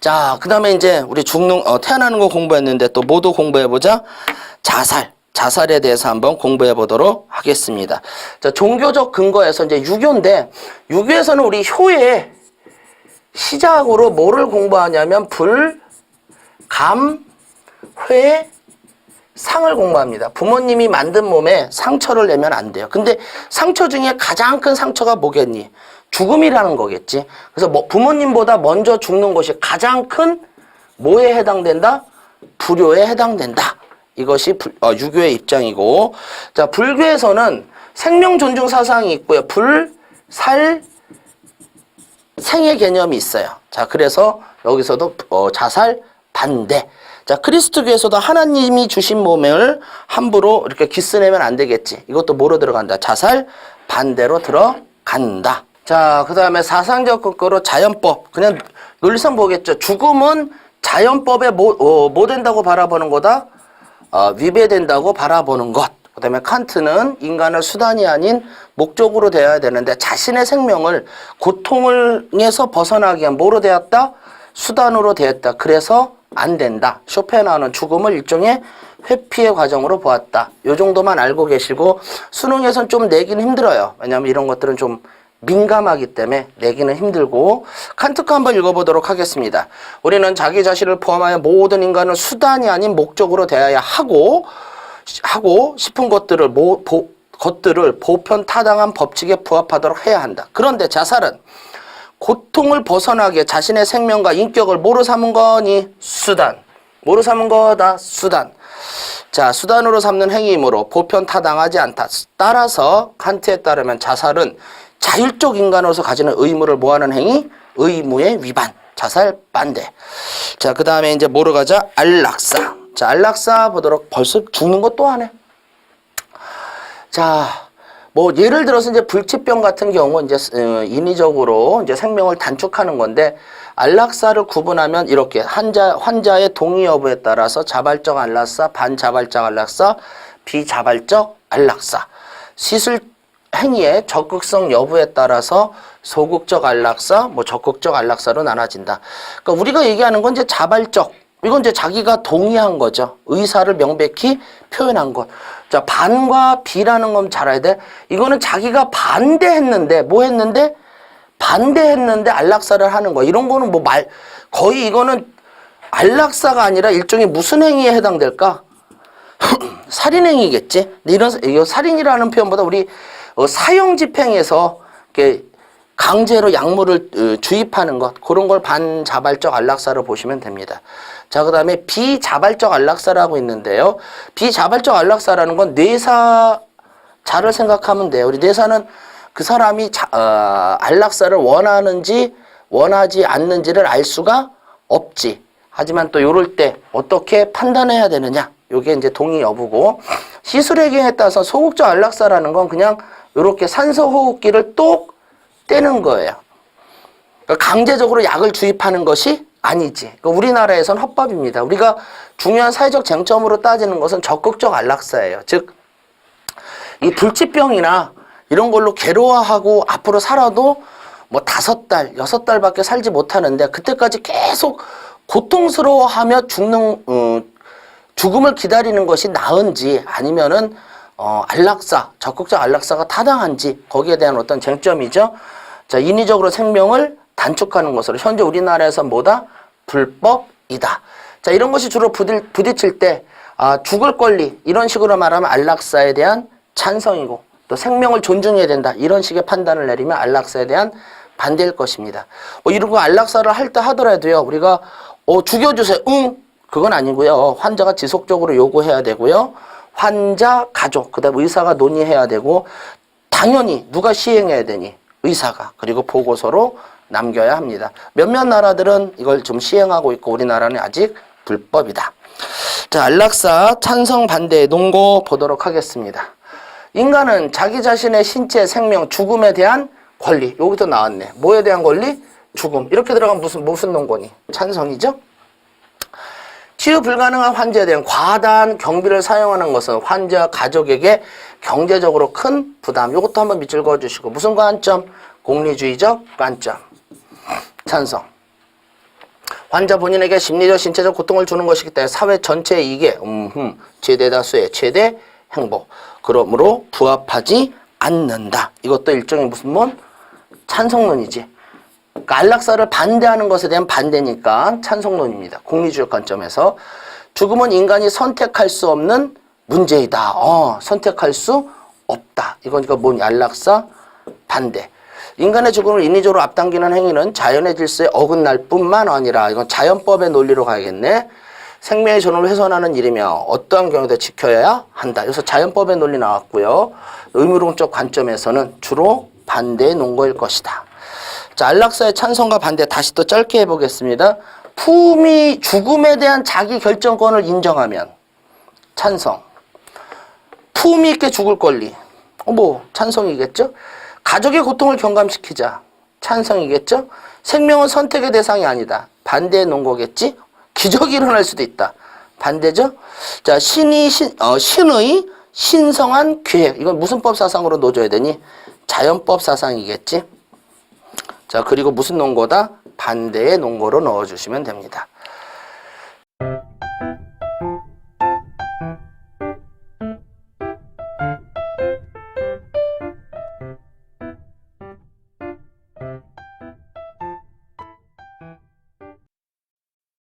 자, 그 다음에 이제 우리 태어나는 거 공부했는데 또 뭐도 공부해보자. 자살에 대해서 한번 공부해 보도록 하겠습니다. 자, 종교적 근거에서 이제 유교인데, 유교에서는 우리 효의 시작으로 뭐를 공부하냐면 회, 상을 공부합니다. 부모님이 만든 몸에 상처를 내면 안 돼요. 근데 상처 중에 가장 큰 상처가 뭐겠니? 죽음이라는 거겠지. 그래서 부모님보다 먼저 죽는 것이 가장 큰 뭐에 해당된다? 불효에 해당된다. 이것이 유교의 입장이고, 자, 불교에서는 생명 존중 사상이 있고요. 생의 개념이 있어요. 자, 그래서 여기서도 자살 반대. 자, 그리스도교에서도 하나님이 주신 몸을 함부로 이렇게 기스내면 안 되겠지. 이것도 뭐로 들어간다? 자살 반대로 들어간다. 자, 그 다음에 사상적 근거로 자연법. 그냥 논리상 보겠죠. 죽음은 자연법에 뭐 된다고 바라보는 거다? 위배된다고 바라보는 것. 그 다음에 칸트는 인간을 수단이 아닌 목적으로 대해야 되는데 자신의 생명을 고통에서 벗어나기 위한 뭐로 되었다? 수단으로 되었다. 그래서 안 된다. 쇼펜하우는 죽음을 일종의 회피의 과정으로 보았다. 요 정도만 알고 계시고 수능에선 좀 내기는 힘들어요. 왜냐하면 이런 것들은 좀 민감하기 때문에 내기는 힘들고 칸트 거 한번 읽어보도록 하겠습니다. 우리는 자기 자신을 포함하여 모든 인간을 수단이 아닌 목적으로 대해야 하고 싶은 것들을 보편 타당한 법칙에 부합하도록 해야 한다. 그런데 자살은 고통을 벗어나게 자신의 생명과 인격을 뭐로 삼은 거니? 수단. 뭐로 삼은 거다? 수단. 자, 수단으로 삼는 행위이므로 보편 타당하지 않다. 따라서 칸트에 따르면 자살은 자율적 인간으로서 가지는 의무를 뭐하는 행위? 의무의 위반. 자살 반대. 자, 그 다음에 이제 뭐로 가자? 안락사. 자, 안락사 보도록 벌써 죽는 것 또 하네. 자, 뭐 예를 들어서 이제 불치병 같은 경우 이제 인위적으로 이제 생명을 단축하는 건데 안락사를 구분하면 이렇게 환자의 동의 여부에 따라서 자발적 안락사, 반자발적 안락사, 비자발적 안락사. 시술 행위의 적극성 여부에 따라서 소극적 안락사, 적극적 안락사로 나눠진다. 그러니까 우리가 얘기하는 건 이제 자발적, 이건 이제 자기가 동의한 거죠. 의사를 명백히 표현한 것. 자, 반과 비라는 건 잘 알아야 돼. 이거는 자기가 반대했는데, 반대했는데 안락사를 하는 거. 이런 거는 거의 이거는 안락사가 아니라 일종의 무슨 행위에 해당될까? 살인행위겠지? 이거 살인이라는 표현보다 우리 사형 집행에서 이렇게 강제로 약물을 주입하는 것, 그런 걸 반자발적 안락사로 보시면 됩니다. 자, 그 다음에 비자발적 안락사라고 있는데요. 비자발적 안락사라는 건 뇌사자를 생각하면 돼요. 우리 뇌사는 그 사람이 안락사를 원하는지 원하지 않는지를 알 수가 없지. 하지만 또 이럴 때 어떻게 판단해야 되느냐. 요게 이제 동의 여부고, 시술행위에 따라서 소극적 안락사라는 건 그냥 이렇게 산소호흡기를 똑 떼는 거예요. 그러니까 강제적으로 약을 주입하는 것이 아니지. 그러니까 우리나라에선 헌법입니다. 우리가 중요한 사회적 쟁점으로 따지는 것은 적극적 안락사예요. 즉, 이 불치병이나 이런 걸로 괴로워하고 앞으로 살아도 5달, 6달밖에 살지 못하는데 그때까지 계속 고통스러워하며 죽음을 기다리는 것이 나은지 아니면은 안락사, 적극적 안락사가 타당한지 거기에 대한 어떤 쟁점이죠. 자, 인위적으로 생명을 단축하는 것으로 현재 우리나라에서 뭐다? 불법이다. 자, 이런 것이 주로 부딪힐 때 죽을 권리 이런 식으로 말하면 안락사에 대한 찬성이고 또 생명을 존중해야 된다 이런 식의 판단을 내리면 안락사에 대한 반대일 것입니다. 이런 거 안락사를 할 때 하더라도요, 우리가 죽여주세요. 응? 그건 아니고요. 환자가 지속적으로 요구해야 되고요. 환자, 가족, 그 다음에 의사가 논의해야 되고 당연히 누가 시행해야 되니? 의사가. 그리고 보고서로 남겨야 합니다. 몇몇 나라들은 이걸 좀 시행하고 있고 우리나라는 아직 불법이다. 자, 안락사 찬성 반대 논고 보도록 하겠습니다. 인간은 자기 자신의 신체, 생명, 죽음에 대한 권리. 여기도 나왔네. 뭐에 대한 권리? 죽음. 이렇게 들어가면 무슨 논거니? 찬성이죠? 치유 불가능한 환자에 대한 과다한 경비를 사용하는 것은 환자 가족에게 경제적으로 큰 부담. 이것도 한번 밑줄 그어주시고 무슨 관점? 공리주의적 관점. 찬성. 환자 본인에게 심리적, 신체적 고통을 주는 것이기 때문에 사회 전체의 이익에 최대 다수의 최대 행복. 그러므로 부합하지 않는다. 이것도 일종의 무슨 뭐 찬성론이지. 그러니까 안락사를 반대하는 것에 대한 반대니까 찬성론입니다. 공리주의 관점에서. 죽음은 인간이 선택할 수 없는 문제이다. 선택할 수 없다. 이거니까 뭐냐? 안락사 반대. 인간의 죽음을 인위적으로 앞당기는 행위는 자연의 질서에 어긋날 뿐만 아니라 이건 자연법의 논리로 가야겠네. 생명의 존엄을 훼손하는 일이며 어떠한 경우도 지켜야 한다. 그래서 자연법의 논리 나왔고요. 의무론적 관점에서는 주로 반대의 논거일 것이다. 자, 안락사의 찬성과 반대 다시 또 짧게 해보겠습니다. 품이 죽음에 대한 자기 결정권을 인정하면 찬성. 품위 있게 죽을 권리. 찬성이겠죠? 가족의 고통을 경감시키자. 찬성이겠죠? 생명은 선택의 대상이 아니다. 반대에 놓은 거겠지? 기적이 일어날 수도 있다. 반대죠? 자, 신의 신성한 계획. 이건 무슨 법 사상으로 놓아줘야 되니? 자연법 사상이겠지? 자, 그리고 무슨 논거다? 반대의 논거로 넣어주시면 됩니다.